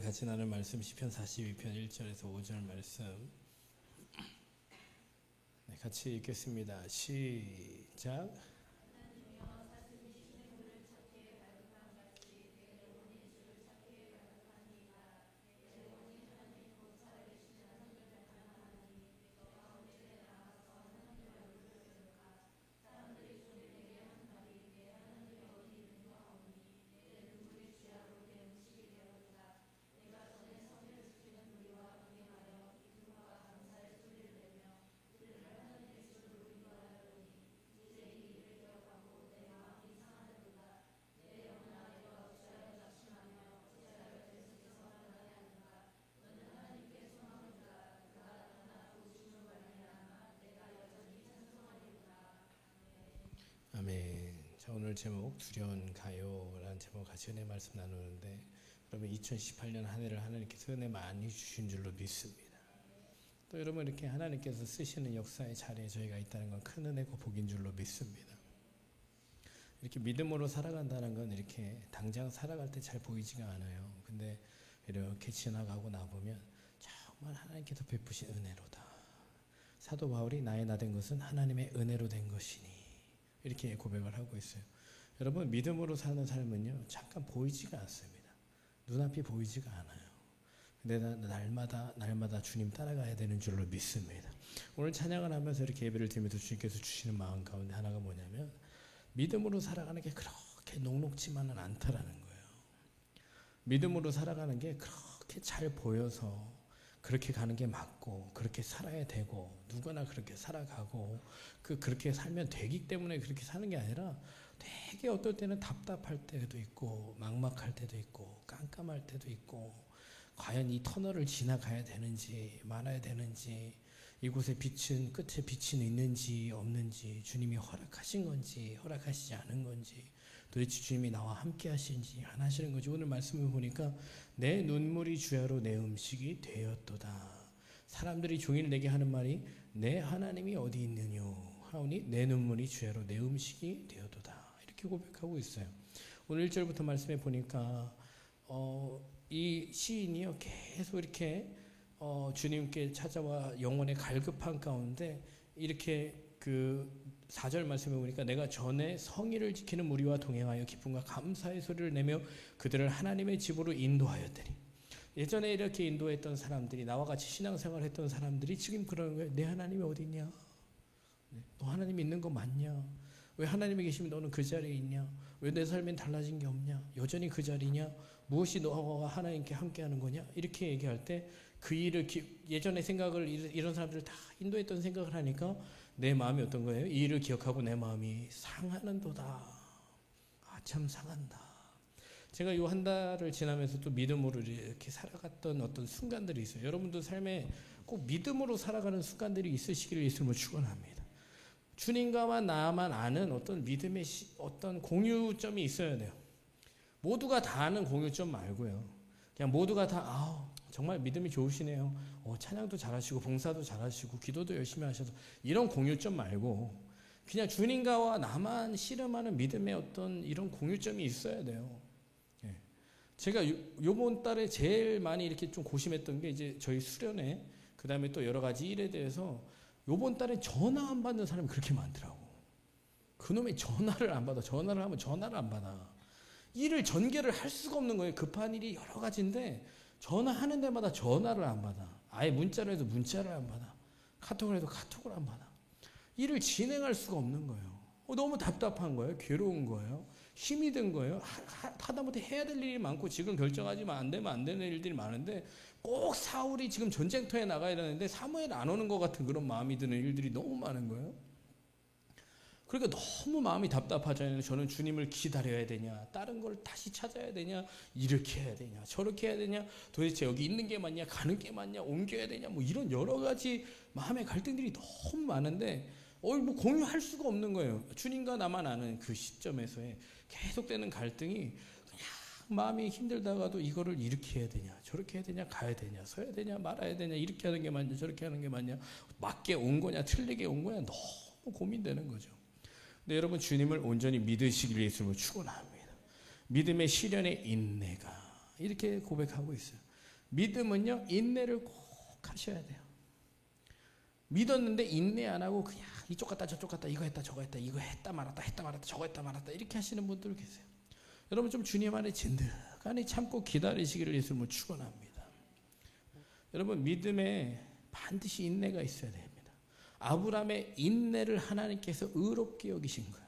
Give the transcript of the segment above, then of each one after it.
같이 나눌 말씀 시편 42편 1절에서 5절 말씀 같이 읽겠습니다. 시작. 아멘. 자, 오늘 제목 두려운 가요라는 제목 같이 은혜 말씀 나누는데, 여러분 2018년 한 해를 하나님께서 은혜 많이 주신 줄로 믿습니다. 또 여러분 이렇게 하나님께서 쓰시는 역사의 자리에 저희가 있다는 건 큰 은혜고 복인 줄로 믿습니다. 이렇게 믿음으로 살아간다는 건 이렇게 당장 살아갈 때 잘 보이지가 않아요. 근데 이렇게 지나가고 나보면 정말 하나님께서 베푸신 은혜로다. 사도 바울이 나의 나 된 것은 하나님의 은혜로 된 것이니 이렇게 고백을 하고 있어요. 여러분 믿음으로 사는 삶은요 잠깐 보이지가 않습니다. 눈앞이 보이지가 않아요. 근데 날마다 주님 따라가야 되는 줄로 믿습니다. 오늘 찬양을 하면서 이렇게 예배를 드리면서 주님께서 주시는 마음 가운데 하나가 뭐냐면 믿음으로 살아가는 게 그렇게 녹록지만은 않다라는 거예요. 믿음으로 살아가는 게 그렇게 잘 보여서 그렇게 가는 게 맞고 그렇게 살아야 되고 누구나 그렇게 살아가고 그렇게 살면 되기 때문에 그렇게 사는 게 아니라 되게 어떨 때는 답답할 때도 있고 막막할 때도 있고 깜깜할 때도 있고 과연 이 터널을 지나가야 되는지 말아야 되는지 이곳에 빛은 끝에 빛이 있는지 없는지 주님이 허락하신 건지 허락하시지 않은 건지 도대체 주님이 나와 함께 하시는지 안 하시는 건지 오늘 말씀을 보니까 내 눈물이 주야로 내 음식이 되었도다. 사람들이 종일 내게 하는 말이 내 하나님이 어디 있느뇨 하오니 내 눈물이 주야로 내 음식이 되었도다. 이렇게 고백하고 있어요. 오늘 1절부터 말씀해 보니까 이 시인이요 계속 이렇게 주님께 찾아와 영혼의 갈급한 가운데 이렇게 4절 말씀해 보니까 내가 전에 성의를 지키는 무리와 동행하여 기쁨과 감사의 소리를 내며 그들을 하나님의 집으로 인도하였더니 예전에 이렇게 인도했던 사람들이 나와 같이 신앙생활을 했던 사람들이 지금 그러는 거예요. 내 하나님이 어디 있냐? 너 하나님 있는 거 맞냐? 왜 하나님이 계시면 너는 그 자리에 있냐? 왜 내 삶엔 달라진 게 없냐? 여전히 그 자리냐? 무엇이 너와 하나님께 함께하는 거냐? 이렇게 얘기할 때 그 일을 예전의 생각을 이런 사람들을 다 인도했던 생각을 하니까 내 마음이 어떤 거예요? 이 일을 기억하고 내 마음이 상하는도다. 참 상한다. 제가 이 한 달을 지나면서 또 믿음으로 이렇게 살아갔던 어떤 순간들이 있어요. 여러분도 삶에 꼭 믿음으로 살아가는 순간들이 있으시기를 예수님으로 축원합니다. 주님과 나만 아는 어떤 믿음의 어떤 공유점이 있어야 돼요. 모두가 다 아는 공유점 말고요. 그냥 모두가 다 정말 믿음이 좋으시네요. 찬양도 잘하시고 봉사도 잘하시고 기도도 열심히 하셔서 이런 공유점 말고 그냥 주님과 나만 씨름하는 믿음의 어떤 이런 공유점이 있어야 돼요. 예. 제가 요번 달에 제일 많이 이렇게 좀 고심했던 게 이제 저희 수련회 그 다음에 또 여러 가지 일에 대해서 요번 달에 전화 안 받는 사람이 그렇게 많더라고. 그놈의 전화를 안 받아. 전화를 하면 전화를 안 받아. 일을 전개를 할 수가 없는 거예요. 급한 일이 여러 가지인데 전화하는 데마다 전화를 안 받아. 아예 문자를 해도 문자를 안 받아. 카톡을 해도 카톡을 안 받아. 일을 진행할 수가 없는 거예요. 너무 답답한 거예요. 괴로운 거예요. 힘이 든 거예요. 하다못해 해야 될 일이 많고 지금 결정하지만 안 되면 안 되는 일들이 많은데 꼭 사울이 지금 전쟁터에 나가야 되는데 사무엘 안 오는 것 같은 그런 마음이 드는 일들이 너무 많은 거예요. 그러니까 너무 마음이 답답하잖아요. 저는 주님을 기다려야 되냐, 다른 걸 다시 찾아야 되냐, 이렇게 해야 되냐, 저렇게 해야 되냐, 도대체 여기 있는 게 맞냐, 가는 게 맞냐, 옮겨야 되냐, 뭐 이런 여러 가지 마음의 갈등들이 너무 많은데 뭐 공유할 수가 없는 거예요. 주님과 나만 아는 그 시점에서의 계속되는 갈등이 그냥 마음이 힘들다가도 이거를 이렇게 해야 되냐, 저렇게 해야 되냐, 가야 되냐, 서야 되냐, 말아야 되냐, 이렇게 하는 게 맞냐, 저렇게 하는 게 맞냐, 맞게 온 거냐, 틀리게 온 거냐, 너무 고민되는 거죠. 근데 여러분 주님을 온전히 믿으시길 예수님을 축원합니다. 믿음의 시련의 인내가 이렇게 고백하고 있어요. 믿음은요, 인내를 꼭 하셔야 돼요. 믿었는데 인내 안 하고 그냥 이쪽 갔다 저쪽 갔다 이거 했다 저거 했다 이거 했다 말았다 저거 했다 말았다 이렇게 하시는 분들 계세요. 여러분 좀 주님 안에 진득하니 참고 기다리시기를 예수님으로 축원합니다. 여러분 믿음에 반드시 인내가 있어야 됩니다. 아브라함의 인내를 하나님께서 의롭게 여기신 거예요.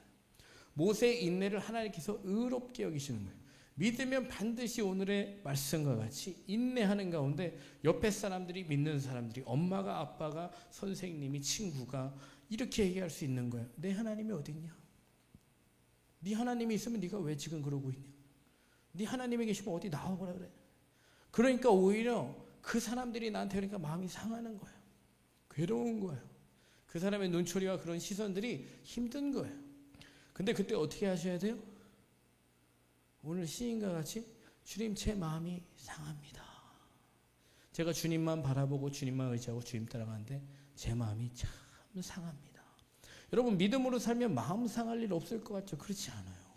모세의 인내를 하나님께서 의롭게 여기시는 거예요. 믿으면 반드시 오늘의 말씀과 같이 인내하는 가운데 옆에 사람들이, 믿는 사람들이, 엄마가, 아빠가, 선생님이, 친구가 이렇게 얘기할 수 있는 거예요. 내 하나님이 어디 있냐? 네 하나님이 있으면 네가 왜 지금 그러고 있냐? 네 하나님이 계시면 어디 나와보라 그래. 그러니까 오히려 그 사람들이 나한테 그러니까 마음이 상하는 거예요. 괴로운 거예요. 그 사람의 눈초리와 그런 시선들이 힘든 거예요. 근데 그때 어떻게 하셔야 돼요? 오늘 시인과 같이 주님 제 마음이 상합니다. 제가 주님만 바라보고 주님만 의지하고 주님 따라가는데 제 마음이 참 상합니다. 여러분 믿음으로 살면 마음 상할 일 없을 것 같죠? 그렇지 않아요.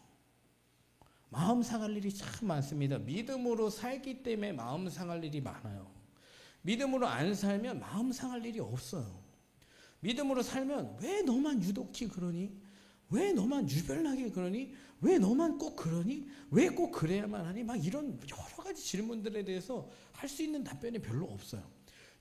마음 상할 일이 참 많습니다. 믿음으로 살기 때문에 마음 상할 일이 많아요. 믿음으로 안 살면 마음 상할 일이 없어요. 믿음으로 살면 왜 너만 유독히 그러니? 왜 너만 유별나게 그러니? 왜 너만 꼭 그러니? 왜 꼭 그래야만 하니? 막 이런 여러 가지 질문들에 대해서 할 수 있는 답변이 별로 없어요.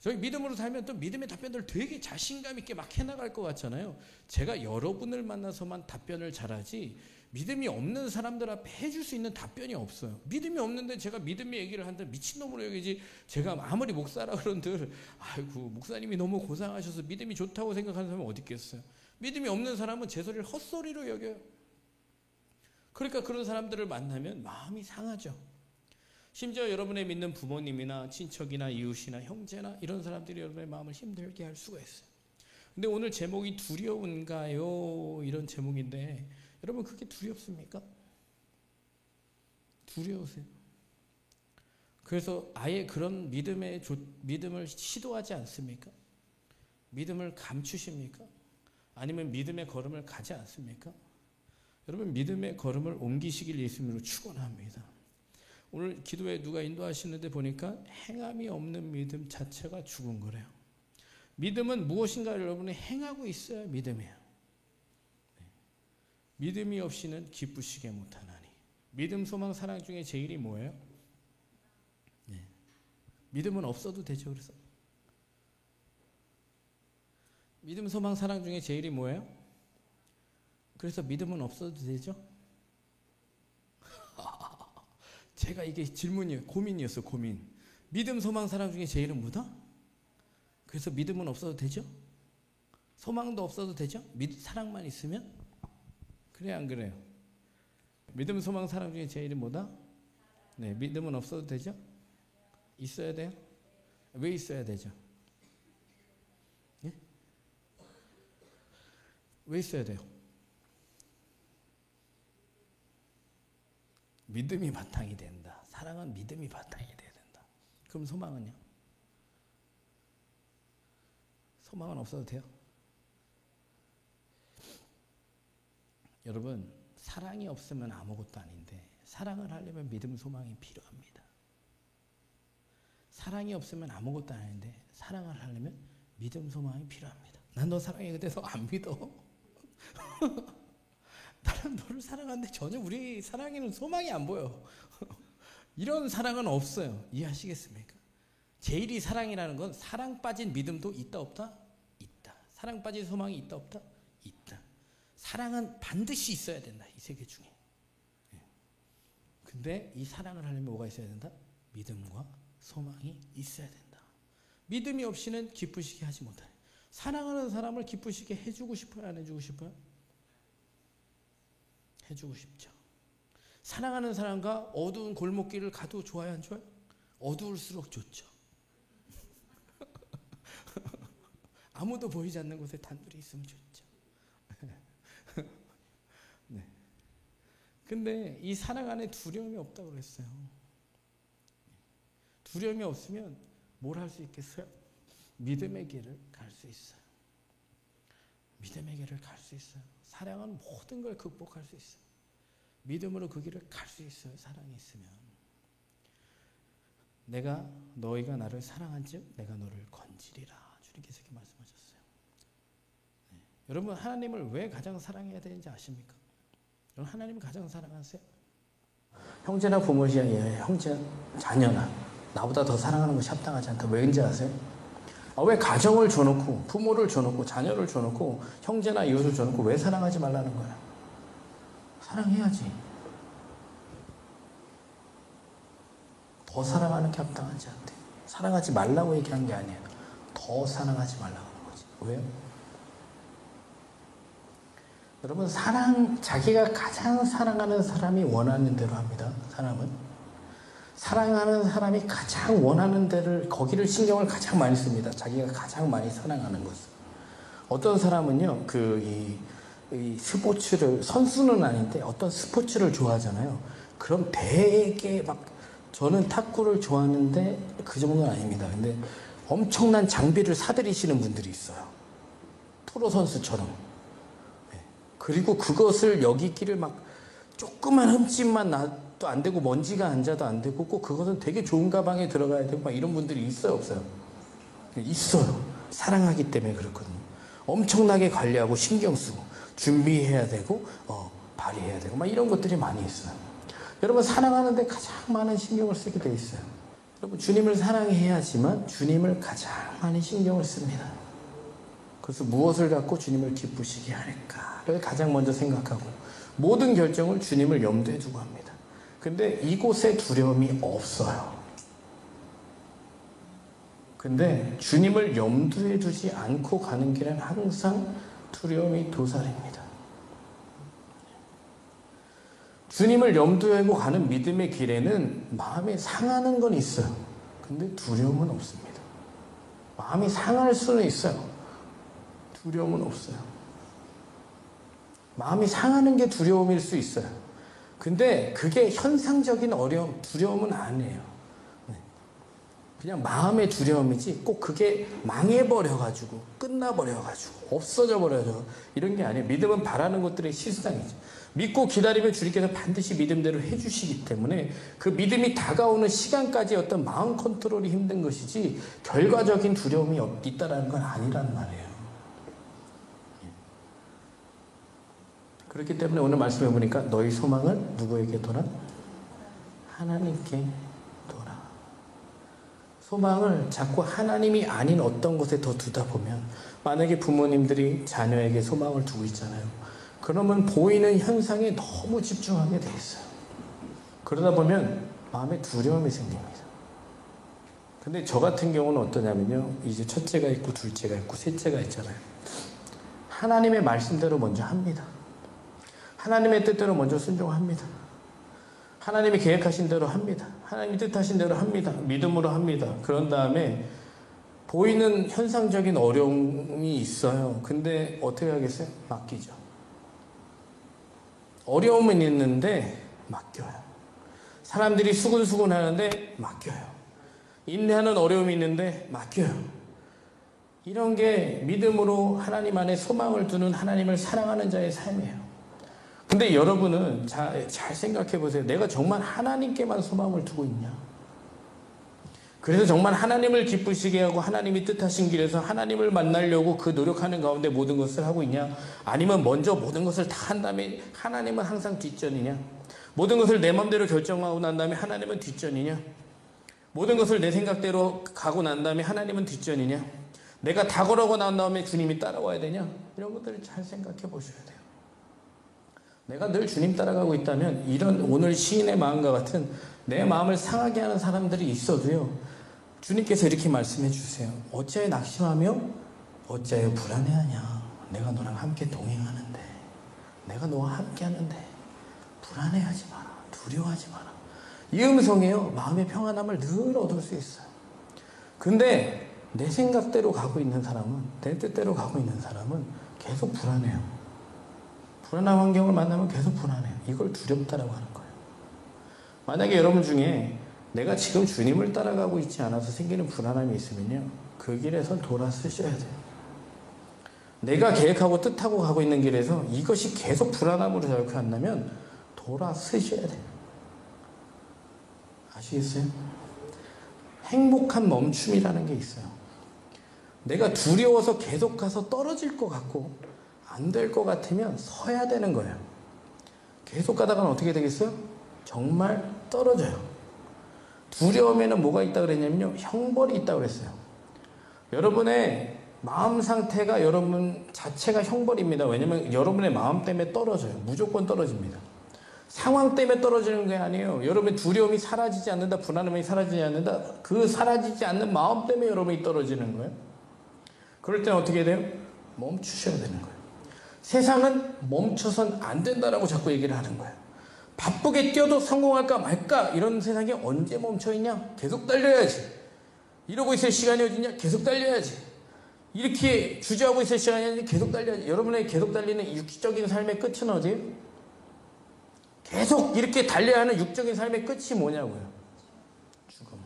저희 믿음으로 살면 또 믿음의 답변들 되게 자신감 있게 막 해나갈 것 같잖아요. 제가 여러분을 만나서만 답변을 잘하지 믿음이 없는 사람들 앞에 해줄 수 있는 답변이 없어요. 믿음이 없는데 제가 믿음의 얘기를 한다 미친놈으로 여기지. 제가 아무리 목사라 그런들 아이고 목사님이 너무 고상하셔서 믿음이 좋다고 생각하는 사람은 어디 있겠어요. 믿음이 없는 사람은 제 소리를 헛소리로 여겨요. 그러니까 그런 사람들을 만나면 마음이 상하죠. 심지어 여러분의 믿는 부모님이나 친척이나 이웃이나 형제나 이런 사람들이 여러분의 마음을 힘들게 할 수가 있어요. 근데 오늘 제목이 두려운가요? 이런 제목인데 여러분 그게 두렵습니까? 두려우세요? 그래서 아예 그런 믿음을 시도하지 않습니까? 믿음을 감추십니까? 아니면 믿음의 걸음을 가지 않습니까? 여러분 믿음의 걸음을 옮기시길 예수님으로 축원합니다. 오늘 기도에 누가 인도하시는데 보니까 행함이 없는 믿음 자체가 죽은 거래요. 믿음은 무엇인가를 여러분이 행하고 있어야 믿음이에요. 믿음이 없이는 기쁘시게 못하나니. 믿음, 소망, 사랑 중에 제일이 뭐예요? 네. 믿음은 없어도 되죠. 그래서 믿음, 소망, 사랑 중에 제일이 뭐예요? 그래서 믿음은 없어도 되죠? 제가 이게 질문이에요. 고민이었어, 고민. 믿음, 소망, 사랑 중에 제일은 뭐다? 그래서 믿음은 없어도 되죠? 소망도 없어도 되죠? 사랑만 있으면? 그래, 안 그래요? 믿음, 소망, 사랑 중에 제일은 뭐다? 네, 믿음은 없어도 되죠? 있어야 돼요? 왜 있어야 되죠? 예? 왜 있어야 돼요? 믿음이 바탕이 된다. 사랑은 믿음이 바탕이 돼야 된다. 그럼 소망은요? 소망은 없어도 돼요? 여러분 사랑이 없으면 아무것도 아닌데 사랑을 하려면 믿음, 소망이 필요합니다. 사랑이 없으면 아무것도 아닌데 사랑을 하려면 믿음, 소망이 필요합니다. 난 너 사랑해. 근데 너 안 믿어. 나는 너를 사랑하는데 전혀 우리 사랑에는 소망이 안 보여. 이런 사랑은 없어요. 이해하시겠습니까? 제일이 사랑이라는 건 사랑 빠진 믿음도 있다 없다? 있다. 사랑 빠진 소망이 있다 없다? 있다. 사랑은 반드시 있어야 된다. 이 세계 중에. 근데 이 사랑을 하려면 뭐가 있어야 된다? 믿음과 소망이 있어야 된다. 믿음이 없이는 기쁘시게 하지 못해. 사랑하는 사람을 기쁘시게 해주고 싶어요? 안 해주고 싶어요? 해주고 싶죠. 사랑하는 사람과 어두운 골목길을 가도 좋아요, 안 좋아요? 어두울수록 좋죠. 아무도 보이지 않는 곳에 단둘이 있으면 좋죠. 네. 근데 이 사랑 안에 두려움이 없다고 그랬어요. 두려움이 없으면 뭘 할 수 있겠어요? 믿음의 길을 갈 수 있어요. 믿음의 길을 갈 수 있어요. 사랑은 모든 걸 극복할 수 있어요. 믿음으로 그 길을 갈 수 있어요. 사랑이 있으면. 내가 너희가 나를 사랑한즉 내가 너를 건지리라. 주님께서 이렇게 말씀하셨어요. 네. 여러분 하나님을 왜 가장 사랑해야 되는지 아십니까? 여러분 하나님을 가장 사랑하세요? 형제나 부모시야 형제 자녀나 나보다 더 사랑하는 것이 합당하지 않다. 왜인지 아세요? 왜 가정을 줘놓고 부모를 줘놓고 자녀를 줘놓고 형제나 이웃을 줘놓고 왜 사랑하지 말라는 거야? 사랑해야지. 더 사랑하는 게 합당하지 않대. 사랑하지 말라고 얘기한 게 아니야. 더 사랑하지 말라고 하는 거지. 왜요? 여러분 자기가 가장 사랑하는 사람이 원하는 대로 합니다. 사람은 사랑하는 사람이 가장 원하는 데를 거기를 신경을 가장 많이 씁니다. 자기가 가장 많이 사랑하는 것을. 어떤 사람은요 이 스포츠를 선수는 아닌데 어떤 스포츠를 좋아하잖아요. 그럼 되게 막 저는 탁구를 좋아하는데 그 정도는 아닙니다. 근데 엄청난 장비를 사들이시는 분들이 있어요. 프로 선수처럼. 네. 그리고 그것을 여기기를 막 조그만 흠집만 나도 안 되고 먼지가 앉아도 안 되고 꼭 그것은 되게 좋은 가방에 들어가야 되고 막 이런 분들이 있어요, 없어요? 있어요. 사랑하기 때문에 그렇거든요. 엄청나게 관리하고 신경 쓰고 준비해야 되고 발휘해야 되고 막 이런 것들이 많이 있어요. 여러분 사랑하는데 가장 많은 신경을 쓰게 돼 있어요. 여러분 주님을 사랑해야지만 주님을 가장 많이 신경을 씁니다. 그래서 무엇을 갖고 주님을 기쁘시게 할까를 가장 먼저 생각하고 모든 결정을 주님을 염두에 두고 합니다. 근데 이곳에 두려움이 없어요. 근데 주님을 염두에 두지 않고 가는 길은 항상 두려움이 도사립니다. 주님을 염두에 두고 가는 믿음의 길에는 마음이 상하는 건 있어요. 근데 두려움은 없습니다. 마음이 상할 수는 있어요. 두려움은 없어요. 마음이 상하는 게 두려움일 수 있어요. 근데 그게 현상적인 두려움은 아니에요. 그냥 마음의 두려움이지 꼭 그게 망해버려가지고 끝나버려가지고 없어져버려서 이런 게 아니에요. 믿음은 바라는 것들의 실상이죠. 믿고 기다리면 주님께서 반드시 믿음대로 해주시기 때문에 그 믿음이 다가오는 시간까지 어떤 마음 컨트롤이 힘든 것이지 결과적인 두려움이 있다는 건 아니란 말이에요. 그렇기 때문에 오늘 말씀해 보니까 너희 소망을 누구에게 둬라? 하나님께 둬라. 소망을 자꾸 하나님이 아닌 어떤 곳에 더 두다 보면 만약에 부모님들이 자녀에게 소망을 두고 있잖아요. 그러면 보이는 현상에 너무 집중하게 돼 있어요. 그러다 보면 마음에 두려움이 생깁니다. 근데 저 같은 경우는 어떠냐면요. 이제 첫째가 있고 둘째가 있고 셋째가 있잖아요. 하나님의 말씀대로 먼저 합니다. 하나님의 뜻대로 먼저 순종합니다. 하나님이 계획하신 대로 합니다. 하나님이 뜻하신 대로 합니다. 믿음으로 합니다. 그런 다음에 보이는 현상적인 어려움이 있어요. 근데 어떻게 하겠어요? 맡기죠. 어려움은 있는데 맡겨요. 사람들이 수근수근 하는데 맡겨요. 인내하는 어려움이 있는데 맡겨요. 이런 게 믿음으로 하나님 안에 소망을 두는 하나님을 사랑하는 자의 삶이에요. 근데 여러분은 잘 생각해 보세요. 내가 정말 하나님께만 소망을 두고 있냐? 그래서 정말 하나님을 기쁘시게 하고 하나님이 뜻하신 길에서 하나님을 만나려고 그 노력하는 가운데 모든 것을 하고 있냐? 아니면 먼저 모든 것을 다 한 다음에 하나님은 항상 뒷전이냐? 모든 것을 내 마음대로 결정하고 난 다음에 하나님은 뒷전이냐? 모든 것을 내 생각대로 가고 난 다음에 하나님은 뒷전이냐? 내가 다 걸어고 난 다음에 주님이 따라와야 되냐? 이런 것들을 잘 생각해 보셔야 돼요. 내가 늘 주님 따라가고 있다면 이런 오늘 시인의 마음과 같은 내 마음을 상하게 하는 사람들이 있어도요. 주님께서 이렇게 말씀해 주세요. 어찌하여 낙심하며 어찌하여 불안해하냐. 내가 너랑 함께 동행하는데 내가 너와 함께 하는데 불안해하지 마라. 두려워하지 마라. 이 음성이요. 마음의 평안함을 늘 얻을 수 있어요. 근데 내 생각대로 가고 있는 사람은 내 뜻대로 가고 있는 사람은 계속 불안해요. 불안한 환경을 만나면 계속 불안해요. 이걸 두렵다라고 하는 거예요. 만약에 여러분 중에 내가 지금 주님을 따라가고 있지 않아서 생기는 불안함이 있으면요. 그 길에서 돌아서셔야 돼요. 내가 계획하고 뜻하고 가고 있는 길에서 이것이 계속 불안함으로 자극해 한다면 돌아서셔야 돼요. 아시겠어요? 행복한 멈춤이라는 게 있어요. 내가 두려워서 계속 가서 떨어질 것 같고 안 될 것 같으면 서야 되는 거예요. 계속 가다가는 어떻게 되겠어요? 정말 떨어져요. 두려움에는 뭐가 있다고 그랬냐면요, 형벌이 있다고 그랬어요. 여러분의 마음 상태가 여러분 자체가 형벌입니다. 왜냐면 여러분의 마음 때문에 떨어져요. 무조건 떨어집니다. 상황 때문에 떨어지는 게 아니에요. 여러분의 두려움이 사라지지 않는다, 불안함이 사라지지 않는다, 그 사라지지 않는 마음 때문에 여러분이 떨어지는 거예요. 그럴 때는 어떻게 돼요? 멈추셔야 되는 거예요. 세상은 멈춰선 안 된다라고 자꾸 얘기를 하는 거예요. 바쁘게 뛰어도 성공할까 말까 이런 세상에 언제 멈춰있냐? 계속 달려야지. 이러고 있을 시간이 어딨냐? 계속 달려야지. 이렇게 주저하고 있을 시간이 아니라 계속 달려야지. 여러분의 계속 달리는 육적인 삶의 끝은 어디예요? 계속 이렇게 달려야 하는 육적인 삶의 끝이 뭐냐고요? 죽음.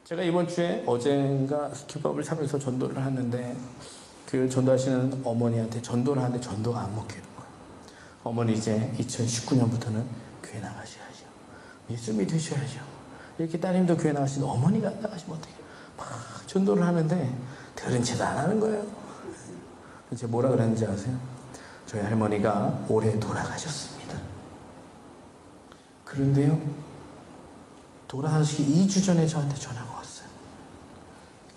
제가 이번 주에 어젠가 스키밥을 사면서 전도를 하는데 그 전도하시는 어머니한테 전도를 하는데 전도가 안 먹히는 거예요. 어머니 이제 2019년부터는 교회 나가셔야죠. 예수 믿으셔야죠. 이렇게 따님도 교회 나가시는데 어머니가 안 나가시면 어떡해요? 막 전도를 하는데 들은 채도 안 하는 거예요. 제가 뭐라 그랬는지 아세요? 저희 할머니가 올해 돌아가셨습니다. 그런데요, 돌아가시기 2주 전에 저한테 전화가 왔어요.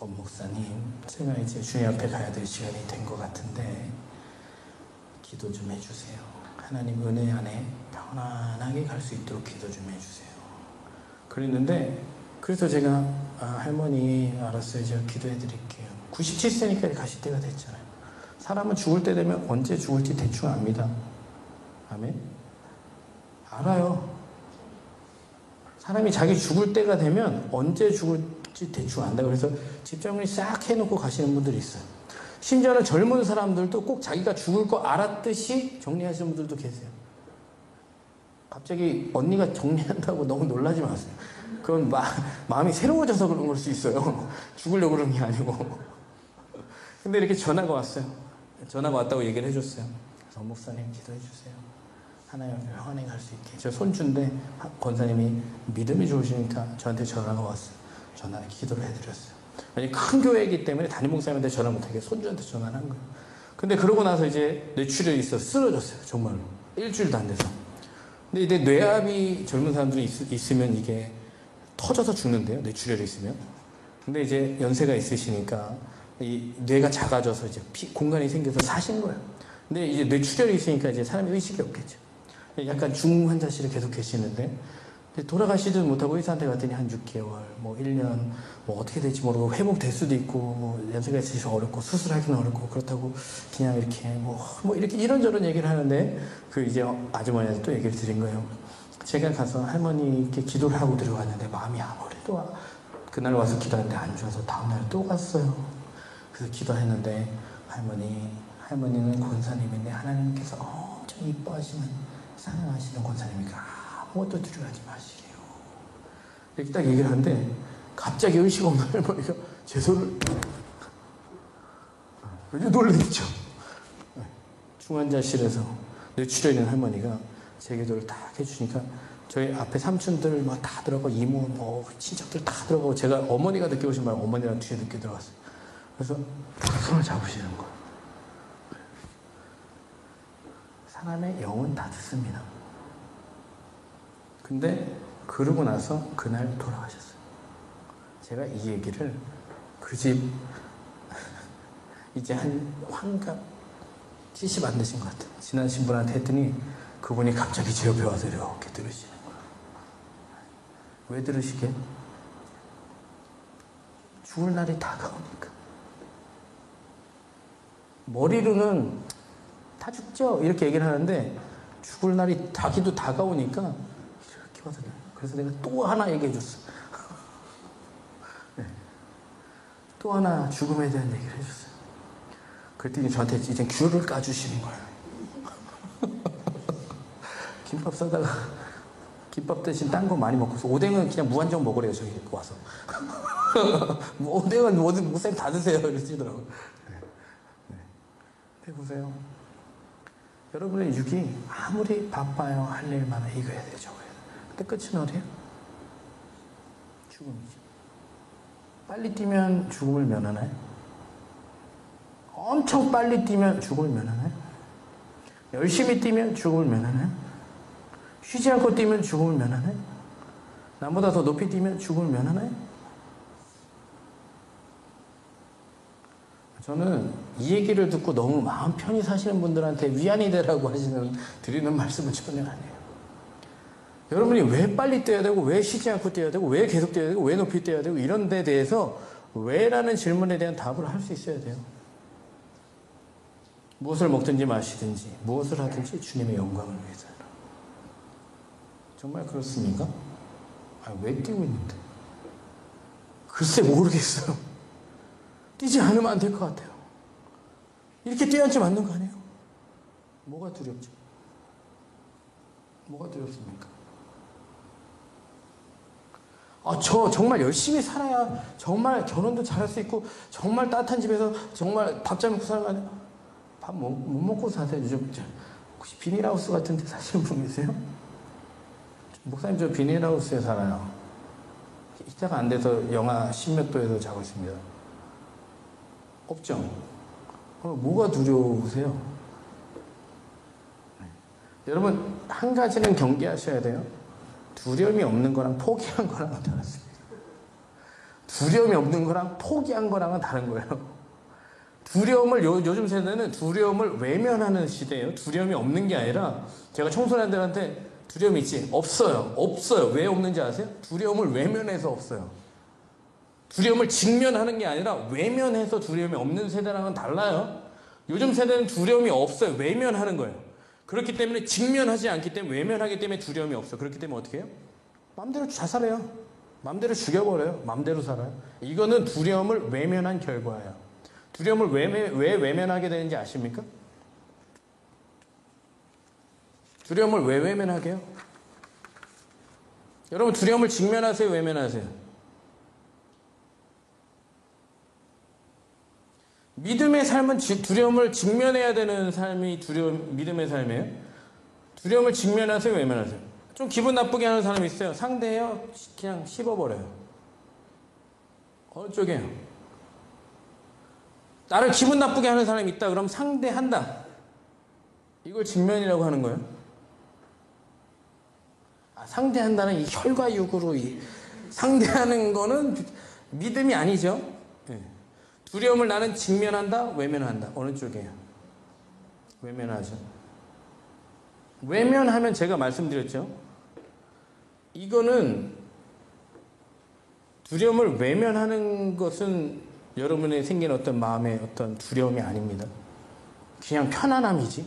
목사님, 제가 이제 주님 앞에 가야 될 시간이 된 것 같은데 기도 좀 해주세요. 하나님 은혜 안에 편안하게 갈 수 있도록 기도 좀 해주세요. 그랬는데, 그래서 제가 할머니 알았어요. 제가 기도해 드릴게요. 97세니까 가실 때가 됐잖아요. 사람은 죽을 때 되면 언제 죽을지 대충 압니다. 아멘? 알아요. 사람이 자기 죽을 때가 되면 언제 죽을지 대충 안다. 그래서 집정리 싹 해놓고 가시는 분들이 있어요. 심지어는 젊은 사람들도 꼭 자기가 죽을 거 알았듯이 정리하시는 분들도 계세요. 갑자기 언니가 정리한다고 너무 놀라지 마세요. 그건 마음이 새로워져서 그런 걸 수 있어요. 죽으려고 그런 게 아니고. 근데 이렇게 전화가 왔어요. 전화가 왔다고 얘기를 해줬어요. 그래서 목사님 기도해 주세요. 하나님 평안에 갈 수 있게. 저 손주인데 권사님이 믿음이 좋으시니까 저한테 전화가 왔어요. 기도를 해드렸어요. 아니, 큰 교회이기 때문에 담임 목사님한테 전화 못하게 손주한테 전화를 한 거예요. 근데 그러고 나서 이제 뇌출혈이 있어서 쓰러졌어요. 정말로. 일주일도 안 돼서. 근데 이제 뇌압이 젊은 사람들이 있으면 이게 터져서 죽는데요. 뇌출혈이 있으면. 근데 이제 연세가 있으시니까 이 뇌가 작아져서 이제 공간이 생겨서 사신 거예요. 근데 이제 뇌출혈이 있으니까 이제 사람이 의식이 없겠죠. 약간 중환자실에 계속 계시는데 돌아가시지도 못하고 의사한테 갔더니 한 6개월, 뭐 1년, 뭐 어떻게 될지 모르고 회복될 수도 있고, 뭐 연세가 있으셔서 어렵고 수술하기는 어렵고 그렇다고 그냥 이렇게 뭐 이렇게 이런저런 얘기를 하는데 그 이제 아주머니한테 또 얘기를 드린 거예요. 제가 가서 할머니께 기도를 하고 들어갔는데 마음이 아무래도 그날 와서 기도하는데 안 좋아서 다음날 또 갔어요. 그래서 기도했는데 할머니는 권사님인데 하나님께서 엄청 이뻐하시는 사랑하시는 권사님이니까 아무것도 두려워하지 마시래요. 이렇게 딱 얘기를 하는데 갑자기 의식 없는 할머니가 제 손을 놀랬죠. 중환자실에서 뇌출혈 있는 할머니가 제 기도를 딱 해주니까 저희 앞에 삼촌들 막 다 들어가고 이모 친척들 다 들어가고 제가 어머니가 늦게 오신 말에 어머니랑 뒤에 늦게 들어갔어요. 그래서 딱 손을 잡으시는 거예요. 사람의 영은 다 듣습니다. 근데 그러고 나서 그날 돌아가셨어요. 제가 이 얘기를 그 집 이제 한 환갑 70 안 되신 것 같아요. 지난 신부한테 했더니 그분이 갑자기 제 옆에 와서 이렇게 들으시는 거예요. 왜 들으시게? 죽을 날이 다가오니까. 머리로는 다 죽죠 이렇게 얘기를 하는데 죽을 날이 자기도 다가오니까 이렇게 와서 그래서 내가 또 하나 얘기해 줬어. 네. 또 하나 죽음에 대한 얘기를 해줬어요. 그랬더니 저한테 이제 귤을 까주시는 거예요. 김밥 싸다가 김밥 대신 딴 거 많이 먹고서 오뎅은 그냥 무한정 먹으래요. 저기 와서 오뎅은 뭐든 목사님 다 드세요 이러시더라고요. 해보세요. 여러분의 육이 아무리 바빠요 할 일 많아 이거야 돼 저거야 돼. 근데 끝은 어디야? 죽음이죠. 빨리 뛰면 죽음을 면하나요? 엄청 빨리 뛰면 죽음을 면하나요? 열심히 뛰면 죽음을 면하나요? 쉬지 않고 뛰면 죽음을 면하나요? 남보다 더 높이 뛰면 죽음을 면하나요? 저는 이 얘기를 듣고 너무 마음 편히 사시는 분들한테 위안이 되라고 드리는 말씀은 전혀 아니에요. 여러분이 왜 빨리 뛰어야 되고, 왜 쉬지 않고 뛰어야 되고, 왜 계속 뛰어야 되고, 왜 높이 뛰어야 되고, 이런 데 대해서 왜라는 질문에 대한 답을 할 수 있어야 돼요. 무엇을 먹든지 마시든지 무엇을 하든지 주님의 영광을 위해서 하라. 정말 그렇습니까? 왜 뛰고 있는데? 글쎄 모르겠어요. 뛰지 않으면 안 될 것 같아요. 이렇게 뛰어야지 맞는 거 아니에요? 뭐가 두렵죠? 뭐가 두렵습니까? 저 정말 열심히 살아야 정말 결혼도 잘할 수 있고 정말 따뜻한 집에서 정말 밥 잘 먹고 사는 거 아니에요? 밥 못 먹고 사세요. 요즘 혹시 비닐하우스 같은 데 사시는 분 계세요? 목사님 저 비닐하우스에 살아요. 히터가 안 돼서 영하 10몇 도에서 자고 있습니다. 없죠? 뭐가 두려우세요? 네. 여러분 한 가지는 경계하셔야 돼요. 두려움이 없는 거랑 포기한 거랑은 다릅니다. 두려움이 없는 거랑 포기한 거랑은 다른 거예요. 두려움을 요즘 세대는 두려움을 외면하는 시대예요. 두려움이 없는 게 아니라 제가 청소년들한테 두려움이 있지? 없어요. 없어요. 왜 없는지 아세요? 두려움을 외면해서 없어요. 두려움을 직면하는 게 아니라 외면해서 두려움이 없는 세대랑은 달라요. 요즘 세대는 두려움이 없어요. 외면하는 거예요. 그렇기 때문에 직면하지 않기 때문에 외면하기 때문에 두려움이 없어요. 그렇기 때문에 어떻게 해요? 마음대로 자살해요. 마음대로 죽여버려요. 마음대로 살아요. 이거는 두려움을 외면한 결과예요. 두려움을 왜 외면하게 되는지 아십니까? 두려움을 왜 외면하게 해요? 여러분 두려움을 직면하세요? 외면하세요? 믿음의 삶은 두려움을 직면해야 되는 삶이 믿음의 삶이에요. 두려움을 직면하세요? 외면하세요? 좀 기분 나쁘게 하는 사람이 있어요. 상대해요? 그냥 씹어버려요. 어느 쪽이에요? 나를 기분 나쁘게 하는 사람이 있다. 그럼 상대한다. 이걸 직면이라고 하는 거예요. 상대한다는 이 혈과 육으로 상대하는 거는 믿음이 아니죠. 네. 두려움을 나는 직면한다, 외면한다. 어느 쪽이에요? 외면하죠. 외면하면 제가 말씀드렸죠. 이거는 두려움을 외면하는 것은 여러분의 생긴 어떤 마음의 어떤 두려움이 아닙니다. 그냥 편안함이지.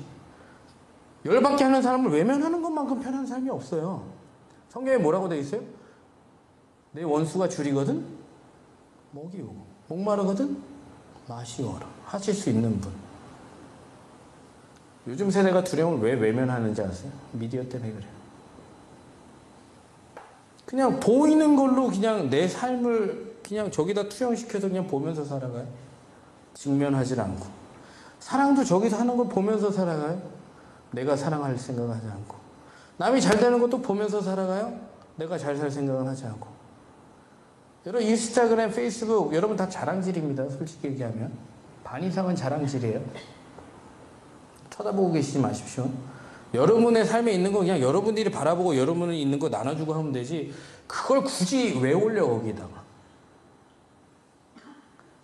열받게 하는 사람을 외면하는 것만큼 편한 삶이 없어요. 성경에 뭐라고 되어 있어요? 내 원수가 줄이거든 먹이고 목마르거든 마시오라 하실 수 있는 분. 요즘 세대가 두려움을 왜 외면하는지 아세요? 미디어 때문에 그래요. 그냥 보이는 걸로 그냥 내 삶을 그냥 저기다 투영시켜서 그냥 보면서 살아가요. 직면하지 않고. 사랑도 저기서 하는 걸 보면서 살아가요. 내가 사랑할 생각을 하지 않고. 남이 잘 되는 것도 보면서 살아가요. 내가 잘 살 생각을 하지 않고. 여러분 인스타그램, 페이스북 여러분 다 자랑질입니다. 솔직히 얘기하면. 반 이상은 자랑질이에요. 쳐다보고 계시지 마십시오. 여러분의 삶에 있는 거 그냥 여러분들이 바라보고 여러분이 있는 거 나눠주고 하면 되지 그걸 굳이 왜 올려 거기다가.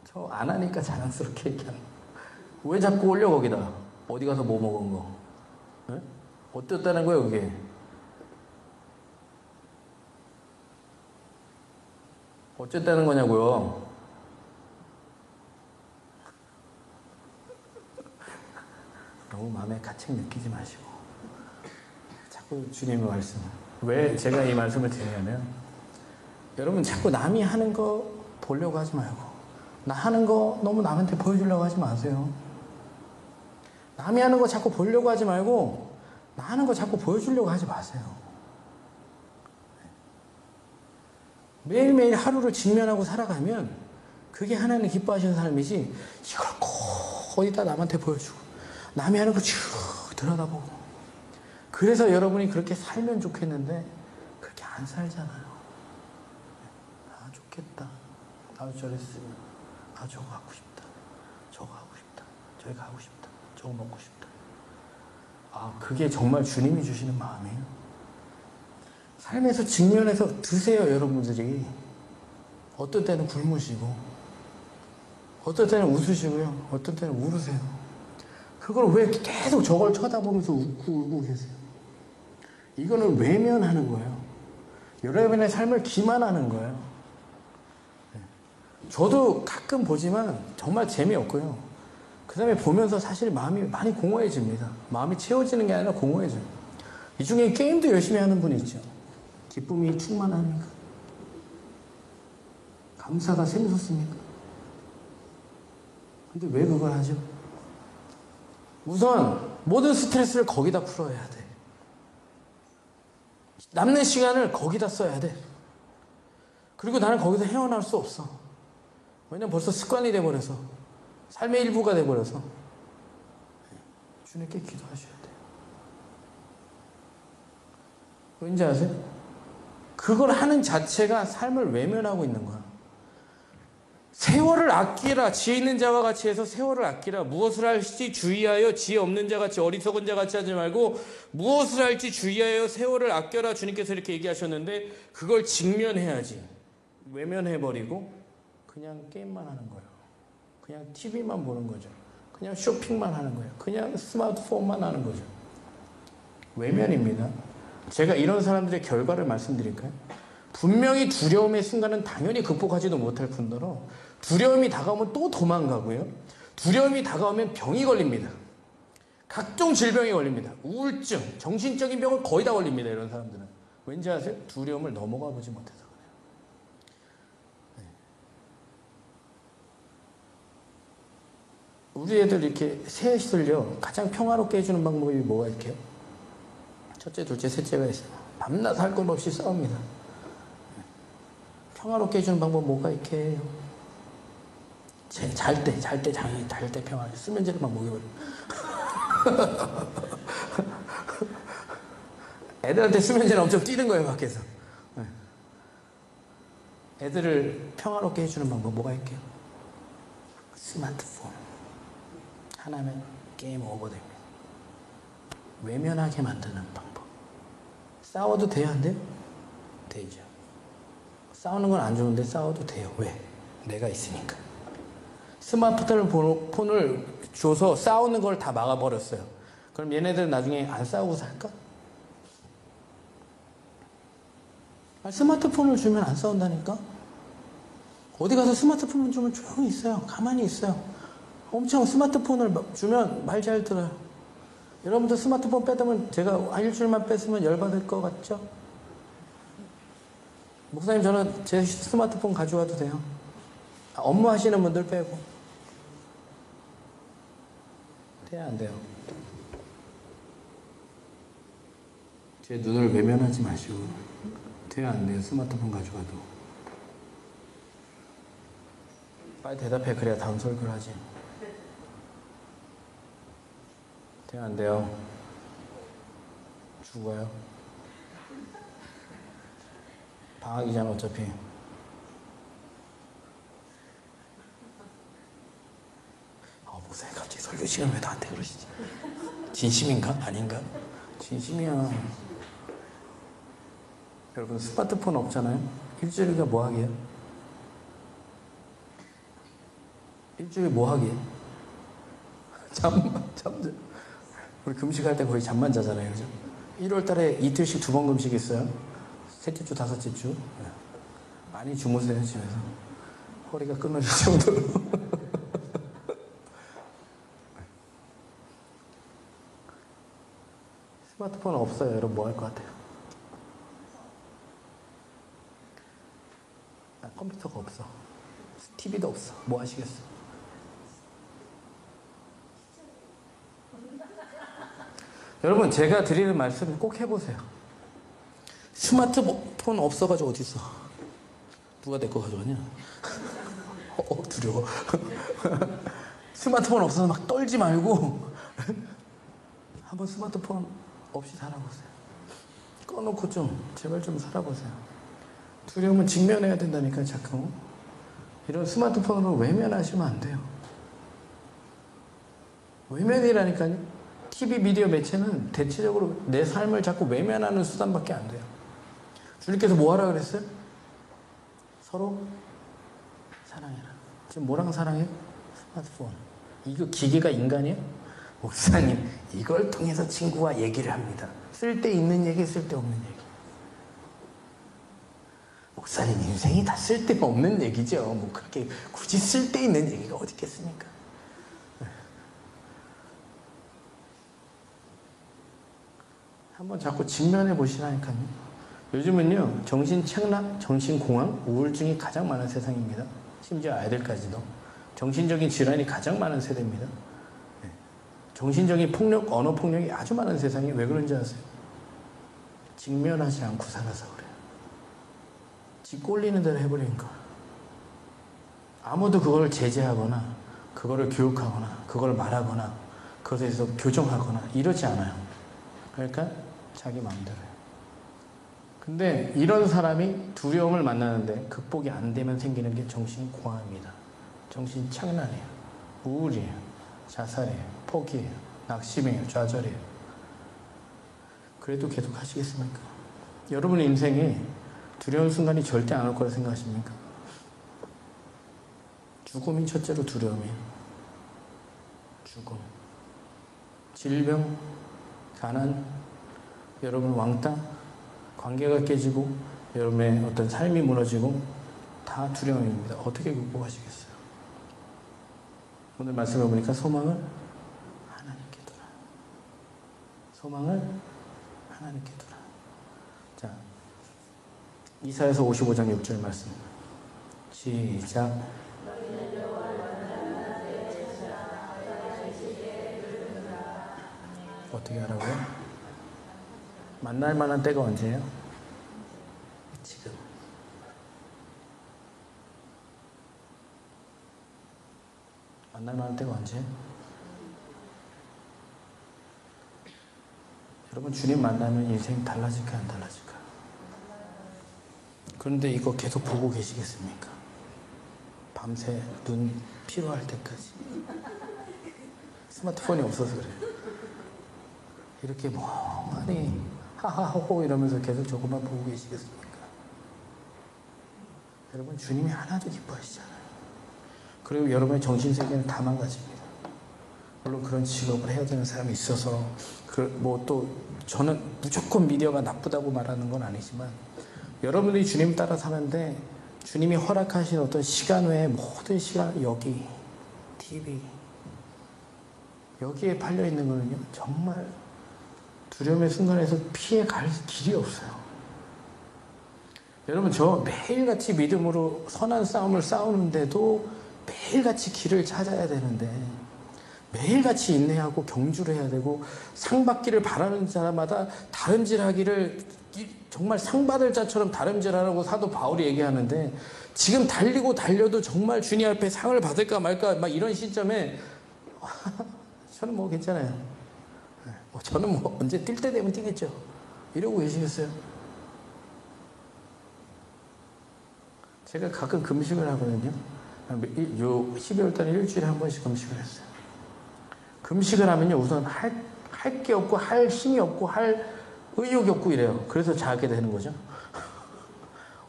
저 안 하니까 자랑스럽게 얘기하는 거. 왜 자꾸 올려 거기다. 어디 가서 뭐 먹은 거. 네? 어땠다는 거예요 그게. 어쨌다는 거냐고요. 너무 마음에 가책 느끼지 마시고 자꾸 주님의 말씀. 왜 제가 이 말씀을 드리냐면 여러분 자꾸 남이 하는 거 보려고 하지 말고 나 하는 거 너무 남한테 보여주려고 하지 마세요. 남이 하는 거 자꾸 보려고 하지 말고 나 하는 거 자꾸 보여주려고 하지 마세요. 매일매일 하루를 직면하고 살아가면 그게 하나님 기뻐하시는 삶이지 이걸 꼭 어디다 남한테 보여주고 남이 하는 거 쭉 들여다보고 그래서 여러분이 그렇게 살면 좋겠는데 그렇게 안 살잖아요. 아 좋겠다. 나도 저랬으면 아 저거 하고 싶다. 저거 하고 싶다. 저기 가고 싶다. 저거 먹고 싶다. 아 그게 정말 주님이 주시는 마음이에요. 삶에서 직면해서 드세요 여러분들이. 어떤 때는 굶으시고 어떤 때는 웃으시고요. 어떤 때는 울으세요. 그걸 왜 계속 저걸 쳐다보면서 웃고 울고 계세요? 이거는 외면하는 거예요. 여러분의 삶을 기만하는 거예요. 저도 가끔 보지만 정말 재미없고요. 그 다음에 보면서 사실 마음이 많이 공허해집니다. 마음이 채워지는 게 아니라 공허해져요. 이 중에 게임도 열심히 하는 분이 있죠. 기쁨이 충만합니까? 감사가 샘솟습니까? 근데 왜 그걸 하죠? 우선 모든 스트레스를 거기다 풀어야 돼. 남는 시간을 거기다 써야 돼. 그리고 나는 거기서 헤어날 수 없어. 왜냐면 벌써 습관이 돼버려서 삶의 일부가 돼버려서 주님께 기도하셔야 돼요. 왠지 아세요? 그걸 하는 자체가 삶을 외면하고 있는 거야. 세월을 아끼라. 지혜 있는 자와 같이 해서 세월을 아끼라. 무엇을 할지 주의하여 지혜 없는 자 같이 어리석은 자 같이 하지 말고 무엇을 할지 주의하여 세월을 아껴라. 주님께서 이렇게 얘기하셨는데 그걸 직면해야지. 외면해버리고 그냥 게임만 하는 거예요. 그냥 TV만 보는 거죠. 그냥 쇼핑만 하는 거예요. 그냥 스마트폰만 하는 거죠. 외면입니다. 제가 이런 사람들의 결과를 말씀드릴까요? 분명히 두려움의 순간은 당연히 극복하지도 못할 뿐더러 두려움이 다가오면 또 도망가고요. 두려움이 다가오면 병이 걸립니다. 각종 질병이 걸립니다. 우울증, 정신적인 병을 거의 다 걸립니다. 이런 사람들은. 왠지 아세요? 두려움을 넘어가 보지 못해서 그래요. 우리 애들 이렇게 셋을요. 가장 평화롭게 해주는 방법이 뭐가 있게요? 첫째, 둘째, 셋째가 있어요. 밤낮 할 것 없이 싸웁니다. 평화롭게 해주는 방법 뭐가 있게 해요? 잘 때 평화롭게 수면제를 막 먹여버려. 애들한테 수면제는 엄청 뛰는 거예요, 밖에서. 애들을 평화롭게 해주는 방법 뭐가 있게요? 스마트폰. 하나면 게임 오버됩니다. 외면하게 만드는 방법. 싸워도 돼요, 안 돼요? 되죠. 싸우는 건 안 좋은데 싸워도 돼요. 왜? 내가 있으니까. 스마트폰을 줘서 싸우는 걸 다 막아버렸어요. 그럼 얘네들은 나중에 안 싸우고 살까? 스마트폰을 주면 안 싸운다니까? 어디 가서 스마트폰을 주면 조용히 있어요. 가만히 있어요. 엄청 스마트폰을 주면 말 잘 들어요. 여러분들 스마트폰 뺏으면 제가 일주일만 뺐으면 열받을 것 같죠? 목사님 저는 제 스마트폰 가져와도 돼요. 업무 하시는 분들 빼고. 돼요 안 돼요? 제 눈을 외면하지 마시고. 돼요 안 돼요? 스마트폰 가져와도. 빨리 대답해. 그래야 다음 설교를 하지. 돼요 안 돼요? 죽어요? 방학이잖아 어차피. 목사님 갑자기 설교 시간 왜 나한테 그러시지? 진심인가? 아닌가? 진심이야. 여러분 스마트폰 없잖아요? 일주일에 뭐 하게요? 일주일에 뭐 하게요? 잠. 우리 금식할 때 거의 잠만 자잖아요, 그죠? 1월 달에 이틀씩 2번 금식 있어요. 셋째 주, 다섯째 주. 많이 주무세요, 집에서. 허리가 끊어질 정도로. 스마트폰 없어요, 여러분. 뭐 할 것 같아요? 컴퓨터가 없어. TV도 없어. 뭐 하시겠어? 여러분 제가 드리는 말씀을 꼭 해보세요. 스마트폰 없어가지고 어디 있어? 누가 내 거 가져가냐? 두려워. 스마트폰 없어서 막 떨지 말고 한번 스마트폰 없이 살아보세요. 꺼놓고 좀 제발 좀 살아보세요. 두려움은 직면해야 된다니까요. 자꾸 이런 스마트폰으로 외면하시면 안 돼요. 외면이라니까요. TV 미디어 매체는 대체적으로 내 삶을 자꾸 외면하는 수단밖에 안 돼요. 주님께서 뭐 하라 그랬어요? 서로 사랑해라. 지금 뭐랑 사랑해요? 스마트폰. 이거 기계가 인간이에요? 목사님, 이걸 통해서 친구와 얘기를 합니다. 쓸데 있는 얘기, 쓸데 없는 얘기. 목사님, 인생이 다 쓸데 없는 얘기죠. 뭐 그렇게 굳이 쓸데 있는 얘기가 어디 있겠습니까? 한번 자꾸 직면해 보시라니까요. 요즘은요, 정신착락, 정신공황, 우울증이 가장 많은 세상입니다. 심지어 아이들까지도. 정신적인 질환이 가장 많은 세대입니다. 정신적인 폭력, 언어폭력이 아주 많은 세상이 왜 그런지 아세요? 직면하지 않고 살아서 그래요. 지 꼴리는 대로 해버리니까. 아무도 그걸 제재하거나, 그거를 교육하거나, 그걸 말하거나, 그것에 대해서 교정하거나 이러지 않아요. 그러니까 자기 마음대로요. 근데 이런 사람이 두려움을 만나는데 극복이 안 되면 생기는 게 정신공황입니다. 정신착란이에요. 우울이에요. 자살이에요. 포기예요. 낙심이에요. 좌절이에요. 그래도 계속 하시겠습니까? 여러분의 인생에 두려운 순간이 절대 안 올 거라 생각하십니까? 죽음이 첫째로 두려움이에요. 죽음. 질병, 가난, 여러분 왕따, 관계가 깨지고 여러분의 어떤 삶이 무너지고 다 두려움입니다. 어떻게 극복하시겠어요? 오늘 말씀해 보니까 소망을 하나님께 두라. 소망을 하나님께 두라. 자, 이사야서 55장 6절 말씀. 시작. 어떻게 하라고요? 만날 만한 때가 언제예요? 지금. 만날 만한 때가 언제? 여러분, 주님 만나면 인생 달라질까 안 달라질까? 그런데 이거 계속 보고 계시겠습니까? 밤새 눈 피로할 때까지. 스마트폰이 없어서 그래요. 이렇게 멍하니 하하호호 이러면서 계속 저것만 보고 계시겠습니까? 여러분, 주님이 하나도 기뻐하시잖아요. 그리고 여러분의 정신세계는 다 망가집니다. 물론 그런 직업을 해야 되는 사람이 있어서 또 저는 무조건 미디어가 나쁘다고 말하는 건 아니지만 여러분들이 주님 따라 사는데 주님이 허락하신 어떤 시간 외에 모든 시간, 여기 TV 여기에 팔려 있는 거는요, 정말 두려움의 순간에서 피해 갈 길이 없어요. 여러분, 저 매일같이 믿음으로 선한 싸움을 싸우는데도 매일같이 길을 찾아야 되는데 매일같이 인내하고 경주를 해야 되고 상 받기를 바라는 사람마다 다름질하기를 정말 상 받을 자처럼 다름질하라고 사도 바울이 얘기하는데 지금 달려도 정말 주님 앞에 상을 받을까 말까 막 이런 시점에 저는 뭐 괜찮아요. 저는 뭐 언제 뛸 때 되면 뛰겠죠. 이러고 계시겠어요? 제가 가끔 금식을 하거든요. 요 12월 달에 일주일에 한 번씩 금식을 했어요. 금식을 하면요, 우선 할 게 없고 할 힘이 없고 할 의욕이 없고 이래요. 그래서 자게 되는 거죠.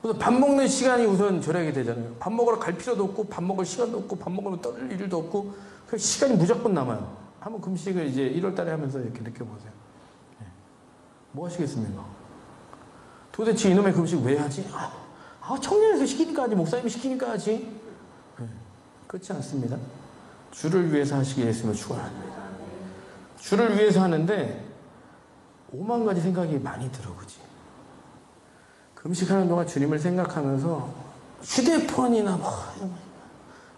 우선 밥 먹는 시간이 우선 절약이 되잖아요. 밥 먹으러 갈 필요도 없고 밥 먹을 시간도 없고 밥 먹으러 떠들 일도 없고 그 시간이 무조건 남아요. 한번 금식을 이제 1월 달에 하면서 이렇게 느껴보세요. 뭐 하시겠습니까? 도대체 이놈의 금식 왜 하지? 청년에서 시키니까 하지, 목사님이 시키니까 하지. 그렇지 않습니다. 주를 위해서 하시기 위해서 축원합니다. 주를 위해서 하는데 5만 가지 생각이 많이 들어, 그지? 금식하는 동안 주님을 생각하면서 휴대폰이나 뭐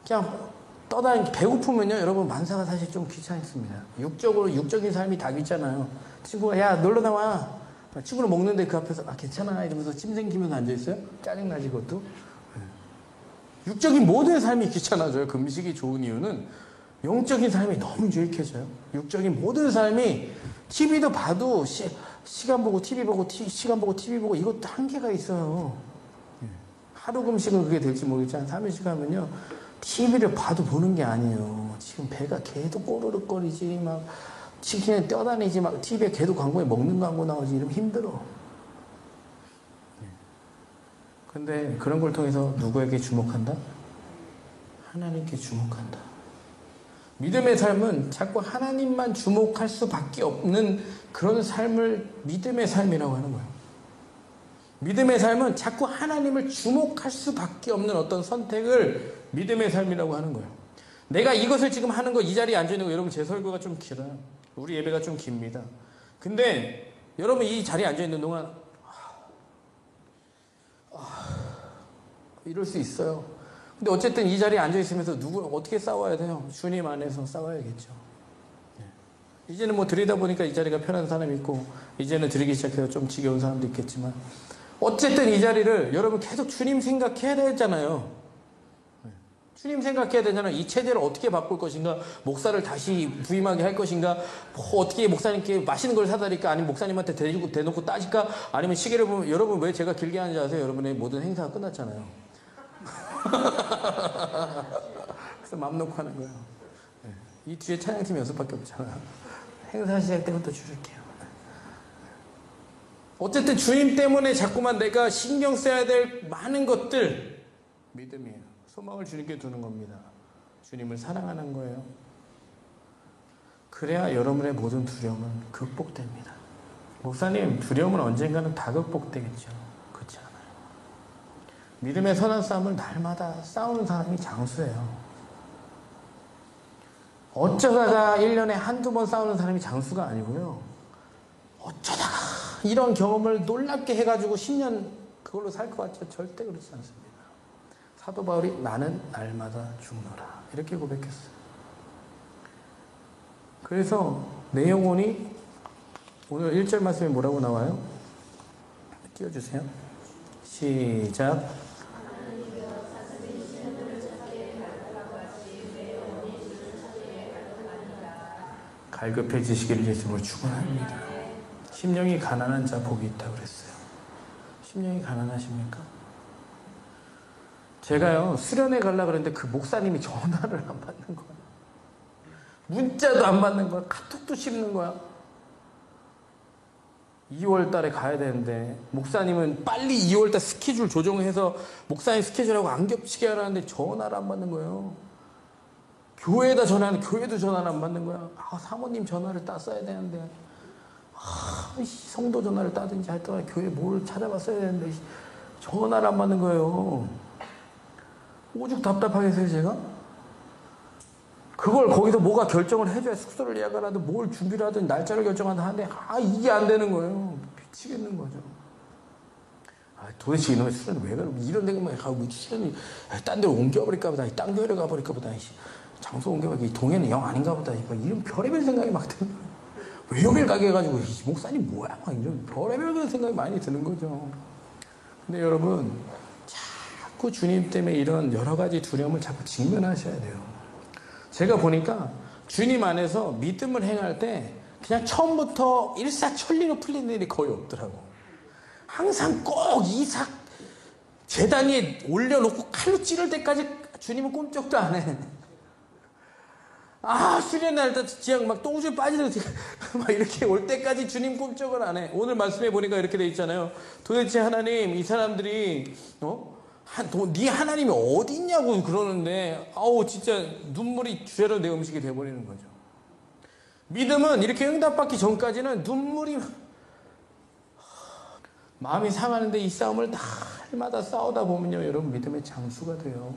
그냥 떠다니기, 배고프면요, 여러분 만사가 사실 좀 귀찮습니다. 육적인 삶이 다 귀찮아요. 친구가 야 놀러 나와. 친구는 먹는데 그 앞에서 괜찮아 이러면서 침 생기면서 앉아있어요? 짜증나지 그것도? 육적인 모든 삶이 귀찮아져요. 금식이 좋은 이유는 영적인 삶이 너무 유익해져요. 육적인 모든 삶이 TV도 봐도 시간 보고 TV 보고 시간 보고 TV 보고 이것도 한계가 있어요. 하루 금식은 그게 될지 모르겠지만 3일씩 하면요. TV를 봐도 보는 게 아니에요. 지금 배가 계속 꼬르륵거리지, 막 치킨에 뛰어다니지, 막 TV에 계속 광고에 먹는 광고 나오지, 이러면 힘들어. 근데 그런 걸 통해서 누구에게 주목한다? 하나님께 주목한다. 믿음의 삶은 자꾸 하나님만 주목할 수밖에 없는 그런 삶을 믿음의 삶이라고 하는 거예요. 믿음의 삶은 자꾸 하나님을 주목할 수밖에 없는 어떤 선택을 믿음의 삶이라고 하는 거예요. 내가 이것을 지금 하는 거, 이 자리에 앉아있는 거, 여러분 제 설교가 좀 길어요. 우리 예배가 좀 깁니다. 근데 여러분 이 자리에 앉아있는 동안 이럴 수 있어요. 근데 어쨌든 이 자리에 앉아있으면서 어떻게 싸워야 돼요? 주님 안에서 싸워야겠죠. 이제는 뭐 드리다 보니까 이 자리가 편한 사람이 있고, 이제는 드리기 시작해서 좀 지겨운 사람도 있겠지만, 어쨌든 이 자리를 여러분 계속 주님 생각해야 되잖아요. 주님 생각해야 되잖아요. 이 체제를 어떻게 바꿀 것인가, 목사를 다시 부임하게 할 것인가, 뭐 어떻게 목사님께 맛있는 걸 사다릴까, 아니면 목사님한테 대놓고 따질까, 아니면 시계를 보면, 여러분 왜 제가 길게 하는지 아세요? 여러분의 모든 행사가 끝났잖아요. 그래서 마음 놓고 하는 거예요. 이 뒤에 찬양팀이 6밖에 없잖아요. 행사 시작 때부터 줄일게요. 어쨌든 주님 때문에 자꾸만 내가 신경 써야 될 많은 것들, 믿음이에요. 소망을 주님께 두는 겁니다. 주님을 사랑하는 거예요. 그래야 여러분의 모든 두려움은 극복됩니다. 목사님, 두려움은 언젠가는 다 극복되겠죠. 그렇지 않아요. 믿음의 선한 싸움을 날마다 싸우는 사람이 장수예요. 어쩌다가 1년에 한두 번 싸우는 사람이 장수가 아니고요. 어쩌다가 이런 경험을 놀랍게 해가지고 10년 그걸로 살 것 같죠? 절대 그렇지 않습니다. 사도 바울이 나는 날마다 죽노라 이렇게 고백했어요. 그래서 내 영혼이, 오늘 1절 말씀에 뭐라고 나와요? 띄워주세요. 시작. 갈급해지시기를 예수님을 축원합니다. 심령이 가난한 자 복이 있다고 그랬어요. 심령이 가난하십니까? 제가요 수련회 가려고 그랬는데 그 목사님이 전화를 안 받는 거야. 문자도 안 받는 거야. 카톡도 씹는 거야. 2월 달에 가야 되는데 목사님은 빨리 2월 달 스케줄 조정해서 목사님 스케줄하고 안 겹치게 하라는데 전화를 안 받는 거예요. 교회에다 전화하는데 교회도 전화를 안 받는 거야. 사모님 전화를 땄어야 되는데, 성도 전화를 따든지 하여튼 교회 뭘 찾아봤어야 되는데 전화를 안 받는 거예요. 오죽 답답하겠어요 제가? 그걸 거기서 뭐가 결정을 해줘야 숙소를 예약을 하든 뭘 준비를 하든 날짜를 결정하든 하는데 이게 안 되는 거예요. 미치겠는 거죠. 도대체 이놈의 수련은 왜 그러고 이런 데만 가고 수련이 딴 데로 옮겨버릴까 보다, 딴 교회를 가버릴까 보다, 장소 옮겨버리기, 동해는 영 아닌가 보다, 이런 별의별 생각이 막 드는 거예요. 왜 여길 가게 해가지고 목사님 뭐야, 막 이런 별의별 생각이 많이 드는 거죠. 근데 여러분 자꾸 주님 때문에 이런 여러 가지 두려움을 자꾸 직면하셔야 돼요. 제가 보니까 주님 안에서 믿음을 행할 때 그냥 처음부터 일사천리로 풀리는 일이 거의 없더라고. 항상 꼭 이삭 제단 위에 올려놓고 칼로 찌를 때까지 주님은 꼼짝도 안 해. 수련날 때 지향 막 똥줄 빠지는 막 이렇게 올 때까지 주님 꼼짝을 안 해. 오늘 말씀해 보니까 이렇게 돼 있잖아요. 도대체 하나님, 이 사람들이 네 하나님이 어디 있냐고 그러는데 진짜 눈물이 주야로 내 음식이 돼버리는 거죠. 믿음은 이렇게 응답받기 전까지는 눈물이 마음이 상하는데 이 싸움을 날마다 싸우다 보면요 여러분 믿음의 장수가 돼요.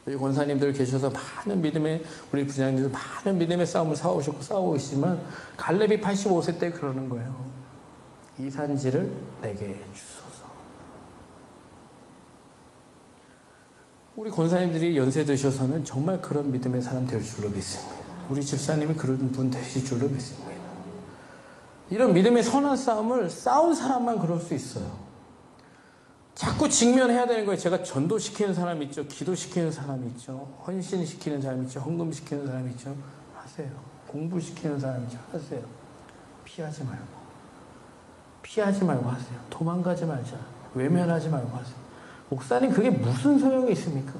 여기 권사님들 계셔서 많은 믿음의, 우리 부장님들도 많은 믿음의 싸움을 싸우고 계시지만 갈렙이 85세 때 그러는 거예요. 이 산지를 내게 주소서. 우리 권사님들이 연세 드셔서는 정말 그런 믿음의 사람 될 줄로 믿습니다. 우리 집사님이 그런 분 되실 줄로 믿습니다. 이런 믿음의 선한 싸움을 싸운 사람만 그럴 수 있어요. 자꾸 직면해야 되는 거예요. 제가 전도시키는 사람 있죠. 기도시키는 사람 있죠. 헌신시키는 사람 있죠. 헌금시키는 사람 있죠. 하세요. 공부시키는 사람 있죠. 하세요. 피하지 말고 하세요. 도망가지 말자. 외면하지 말고 하세요. 목사님 그게 무슨 소용이 있습니까?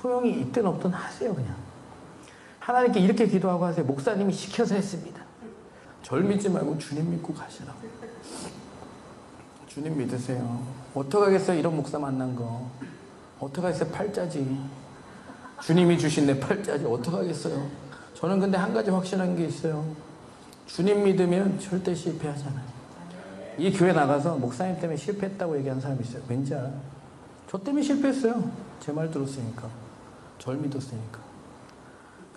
소용이 있든 없든 하세요 그냥. 하나님께 이렇게 기도하고 하세요. 목사님이 시켜서 했습니다. 절 믿지 말고 주님 믿고 가시라고. 주님 믿으세요. 어떡하겠어요 이런 목사 만난 거. 어떡하겠어요 팔자지. 주님이 주신 내 팔자지 어떡하겠어요. 저는 근데 한 가지 확실한 게 있어요. 주님 믿으면 절대 실패하잖아요. 이 교회 나가서 목사님 때문에 실패했다고 얘기하는 사람이 있어요. 왠지 알아요? 저 때문에 실패했어요. 제 말 들었으니까. 절 믿었으니까.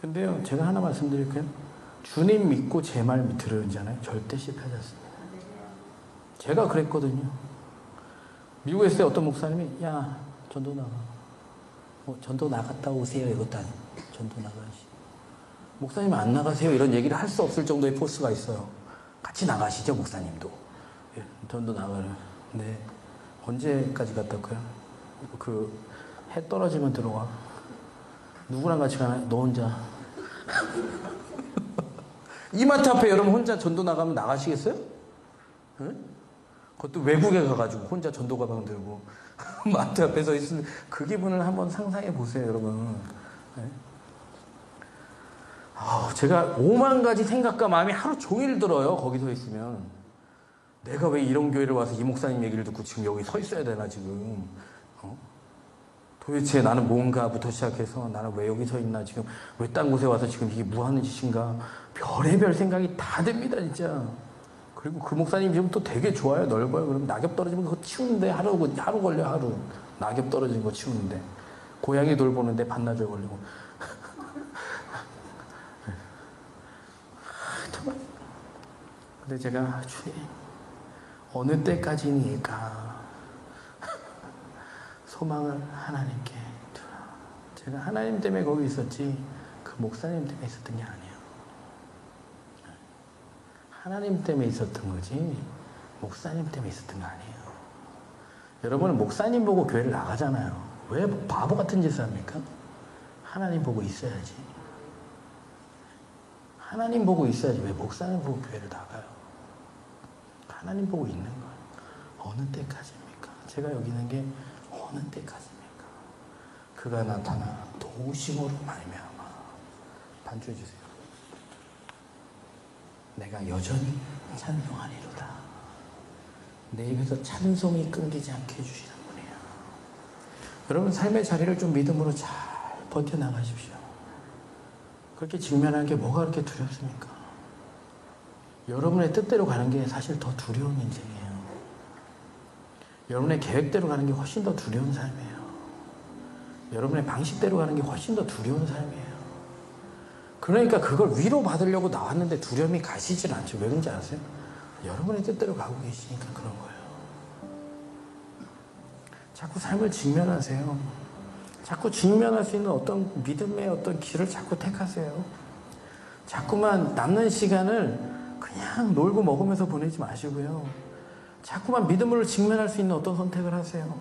근데요 제가 하나 말씀드릴게요. 주님 믿고 제 말 들으잖아요. 절대 실패하지 않습니다. 제가 그랬거든요. 미국에 있을 때 어떤 목사님이 야 전도 나가. 전도 나갔다 오세요. 이것도 아니고 전도 나가시. 목사님 안 나가세요. 이런 얘기를 할 수 없을 정도의 포스가 있어요. 같이 나가시죠 목사님도. 예, 전도 나가요. 네. 언제까지 갔다 올까요? 해 떨어지면 들어와. 누구랑 같이 가나요? 너 혼자. 이마트 앞에 여러분 혼자 전도 나가면 나가시겠어요? 응? 그것도 외국에 가가지고 혼자 전도 가방 들고 마트 앞에 서 있으면 그 기분을 한번 상상해 보세요 여러분. 네? 제가 5만 가지 생각과 마음이 하루 종일 들어요. 거기 서 있으면 내가 왜 이런 교회를 와서 이 목사님 얘기를 듣고 지금 여기 서 있어야 되나 지금. 도대체 나는 뭔가부터 시작해서 나는 왜 여기 서 있나 지금 왜 딴 곳에 와서 지금 이게 뭐 하는 짓인가 별의별 생각이 다 듭니다 진짜. 그리고 그 목사님 지금 또 되게 좋아요. 넓어요. 그럼 낙엽 떨어지면 그거 치우는데 하루 걸려 하루. 낙엽 떨어진 거 치우는데 고양이 돌보는데 반나절 걸리고. 근데 제가 주님 어느 때까지니까 소망을 하나님께 두라. 제가 하나님 때문에 거기 있었지 그 목사님 때문에 있었던 게 아니에요. 하나님 때문에 있었던 거지 목사님 때문에 있었던 거 아니에요. 여러분은 목사님 보고 교회를 나가잖아요. 왜 바보 같은 짓을 합니까? 하나님 보고 있어야지. 하나님 보고 있어야지. 왜 목사님 보고 교회를 나가요? 하나님 보고 있는 거예요. 어느 때까지입니까? 제가 여기 있는 게 어느 때까지입니까? 그가 나타나 도우심으로 말미암아. 반주해 주세요. 내가 여전히 찬송하리로다. 내 입에서 찬송이 끊기지 않게 해주시는 분이에요. 여러분 삶의 자리를 좀 믿음으로 잘 버텨나가십시오. 그렇게 직면하는 게 뭐가 그렇게 두렵습니까? 여러분의 뜻대로 가는 게 사실 더 두려운 인생이에요. 여러분의 계획대로 가는 게 훨씬 더 두려운 삶이에요. 여러분의 방식대로 가는 게 훨씬 더 두려운 삶이에요. 그러니까 그걸 위로받으려고 나왔는데 두려움이 가시질 않죠. 왜 그런지 아세요? 여러분의 뜻대로 가고 계시니까 그런 거예요. 자꾸 삶을 직면하세요. 자꾸 직면할 수 있는 어떤 믿음의 어떤 길을 자꾸 택하세요. 자꾸만 남는 시간을 그냥 놀고 먹으면서 보내지 마시고요. 자꾸만 믿음으로 직면할 수 있는 어떤 선택을 하세요.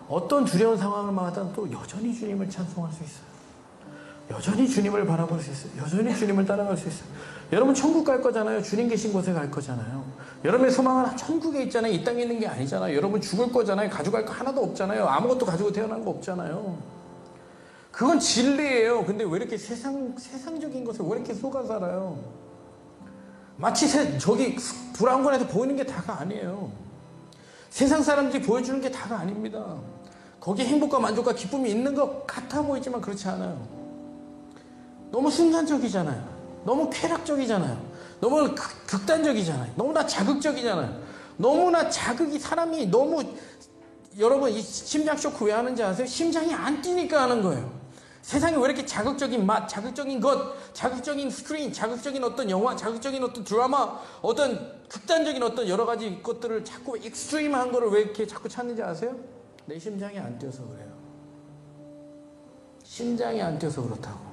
어떤 두려운 상황을 마다 또 여전히 주님을 찬송할 수 있어요. 여전히 주님을 바라볼 수 있어요. 여전히 주님을 따라갈 수 있어요. 여러분 천국 갈 거잖아요. 주님 계신 곳에 갈 거잖아요. 여러분의 소망은 천국에 있잖아요. 이 땅에 있는 게 아니잖아요. 여러분 죽을 거잖아요. 가져갈 거 하나도 없잖아요. 아무것도 가지고 태어난 거 없잖아요. 그건 진리예요. 근데 왜 이렇게 세상적인 것에 왜 이렇게 속아 살아요? 마치 저기 브라운관에서 보이는 게 다가 아니에요. 세상 사람들이 보여주는 게 다가 아닙니다. 거기에 행복과 만족과 기쁨이 있는 것 같아 보이지만 그렇지 않아요. 너무 순간적이잖아요. 너무 쾌락적이잖아요. 너무 극단적이잖아요. 너무나 자극적이잖아요. 너무나 자극이 사람이 너무 여러분 이 심장 쇼크 왜 하는지 아세요? 심장이 안 뛰니까 하는 거예요. 세상에 왜 이렇게 자극적인 맛, 자극적인 것, 자극적인 스크린, 자극적인 어떤 영화, 자극적인 어떤 드라마, 어떤 극단적인 어떤 여러 가지 것들을 자꾸 익스트림한 거를 왜 이렇게 자꾸 찾는지 아세요? 내 심장이 안 뛰어서 그래요. 심장이 안 뛰어서 그렇다고.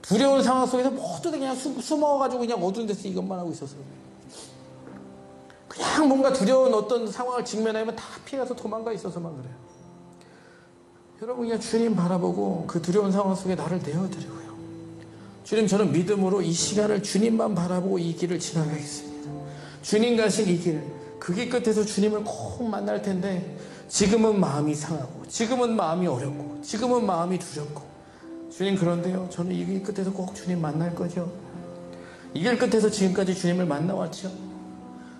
두려운 상황 속에서 모두 그냥 숨어가지고 그냥 어두운 데서 이것만 하고 있어서 그냥 뭔가 두려운 어떤 상황을 직면하면 다 피해서 도망가 있어서만 그래요. 여러분 그냥 주님 바라보고 그 두려운 상황 속에 나를 내어드리고요. 주님 저는 믿음으로 이 시간을 주님만 바라보고 이 길을 지나가겠습니다. 주님 가신 이 길, 그 길 끝에서 주님을 꼭 만날 텐데 지금은 마음이 상하고, 지금은 마음이 어렵고, 지금은 마음이 두렵고, 주님 그런데요, 저는 이 길 끝에서 꼭 주님 만날 거죠. 이 길 끝에서 지금까지 주님을 만나왔죠.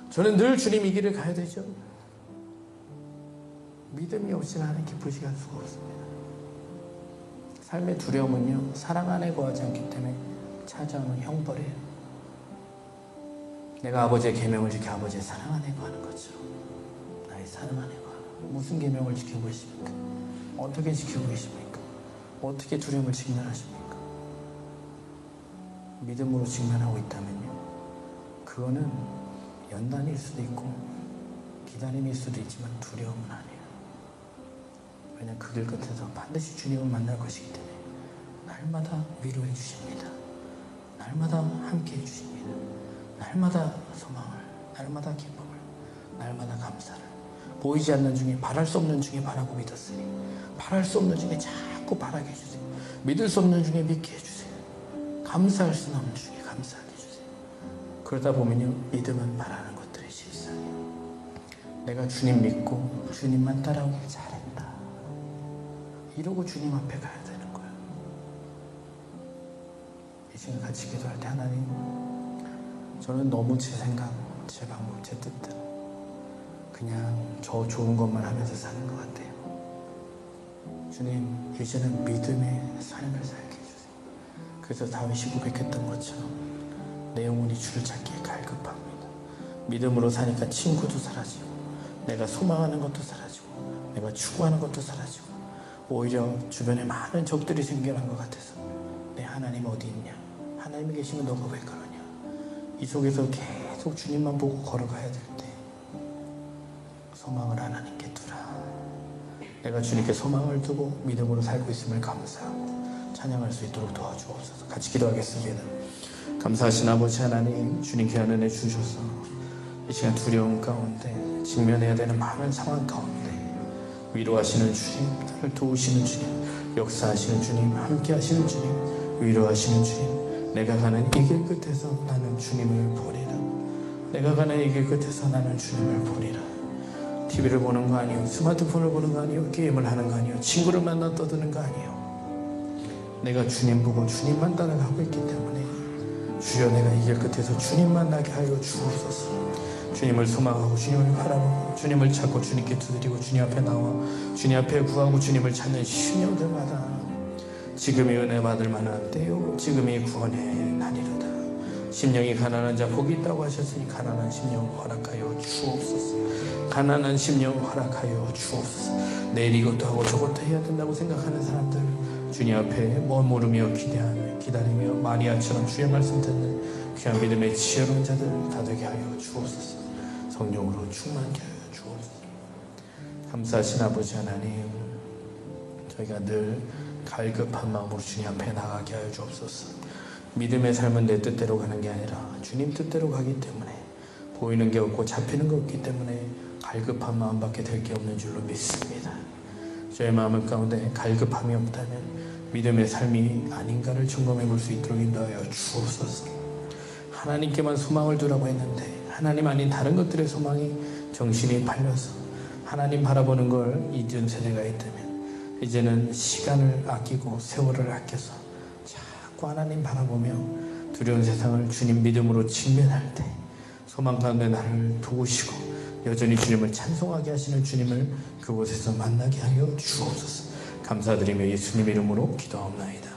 저는 늘 주님 이 길을 가야 되죠. 믿음이 없이는 하나님 기쁘시게 할 수가 없습니다. 삶의 두려움은요, 사랑 안에 거하지 않기 때문에 찾아오는 형벌이에요. 내가 아버지의 계명을 지켜 아버지의 사랑 안에 거하는 것처럼 나의 사랑 안에 거하라. 무슨 계명을 지키고 계십니까? 어떻게 지키고 계십니까? 어떻게 두려움을 직면하십니까? 믿음으로 직면하고 있다면요, 그거는 연단일 수도 있고 기다림일 수도 있지만 두려움은 아니에요. 왜냐하면 그 길 끝에서 반드시 주님을 만날 것이기 때문에 날마다 위로해 주십니다. 날마다 함께 해 주십니다. 날마다 소망을, 날마다 기쁨을, 날마다 감사를, 보이지 않는 중에, 바랄 수 없는 중에 바라고 믿었으니 바랄 수 없는 중에 자꾸 바라게 해주세요. 믿을 수 없는 중에 믿게 해주세요. 감사할 수 없는 중에 감사하게 해주세요. 그러다 보면요, 믿음은 바라는 것들이 실상이에요. 내가 주님 믿고 주님만 따라오길 잘했다, 이러고 주님 앞에 가야 되는 거예요. 이 시간 같이 기도할 때, 하나님, 저는 너무 제 생각, 제 방법, 제 뜻대로 그냥 저 좋은 것만 하면서 사는 것 같아요. 주님, 이제는 믿음의 삶을 살게 해주세요. 그래서 다윗이 고백했던 것처럼 내 영혼이 주를 찾기에 갈급합니다. 믿음으로 사니까 친구도 사라지고, 내가 소망하는 것도 사라지고, 내가 추구하는 것도 사라지고, 오히려 주변에 많은 적들이 생겨난 것 같아서, 내 하나님 어디 있냐, 하나님이 계시면 너가 왜 그러냐, 이 속에서 계속 주님만 보고 걸어가야 될 때 소망을 하나님께 두라. 내가 주님께 소망을 두고 믿음으로 살고 있음을 감사하고 찬양할 수 있도록 도와주옵소서. 같이 기도하겠습니다. 감사하신 아버지 하나님, 주님 귀한 은혜 주셔서 이 시간 두려움 가운데, 직면해야 되는 많은 상황 가운데 위로하시는 주님, 나를 도우시는 주님, 역사하시는 주님, 함께하시는 주님, 위로하시는 주님, 내가 가는 이 길 끝에서 나는 주님을 보리라. 내가 가는 이 길 끝에서 나는 주님을 보리라. TV를 보는 거 아니요, 스마트폰을 보는 거 아니요, 게임을 하는 거 아니요, 친구를 만나 떠드는 거 아니요, 내가 주님 보고 주님만 따라가고 있기 때문에 주여, 내가 이 길 끝에서 주님 만나게 하여 주옵소서. 주님을 소망하고 주님을 바라보고 주님을 찾고 주님께 두드리고 주님 앞에 나와 주님 앞에 구하고 주님을 찾는 신령들마다 지금이 은혜 받을 만한 때요, 지금이 구원의 날이로다. 심령이 가난한 자 복이 있다고 하셨으니 가난한 심령 허락하여 주옵소서. 가난한 심령 허락하여 주옵소서. 내일 이것도 하고 저것도 해야 된다고 생각하는 사람들, 주님 앞에 머무르며 기다리며 마리아처럼 주의 말씀 듣는 귀한 믿음의 지혜로운 자들 다 되게 하여 주옵소서. 성령으로 충만케 하여 주옵소서. 감사하신 아버지 하나님, 저희가 늘 갈급한 마음으로 주님 앞에 나가게 하여 주옵소서. 믿음의 삶은 내 뜻대로 가는 게 아니라 주님 뜻대로 가기 때문에, 보이는 게 없고 잡히는 게 없기 때문에 갈급한 마음밖에 될 게 없는 줄로 믿습니다. 저의 마음 가운데 갈급함이 없다면 믿음의 삶이 아닌가를 점검해 볼 수 있도록 인도하여 주옵소서. 하나님께만 소망을 두라고 했는데 하나님 아닌 다른 것들의 소망이 정신이 팔려서 하나님 바라보는 걸 잊은 세대가 있다면, 이제는 시간을 아끼고 세월을 아껴서 자꾸 하나님 바라보며 두려운 세상을 주님 믿음으로 직면할 때 소망 가운데 나를 도우시고 여전히 주님을 찬송하게 하시는 주님을 그곳에서 만나게 하여 주옵소서. 감사드리며 예수님 이름으로 기도하옵나이다.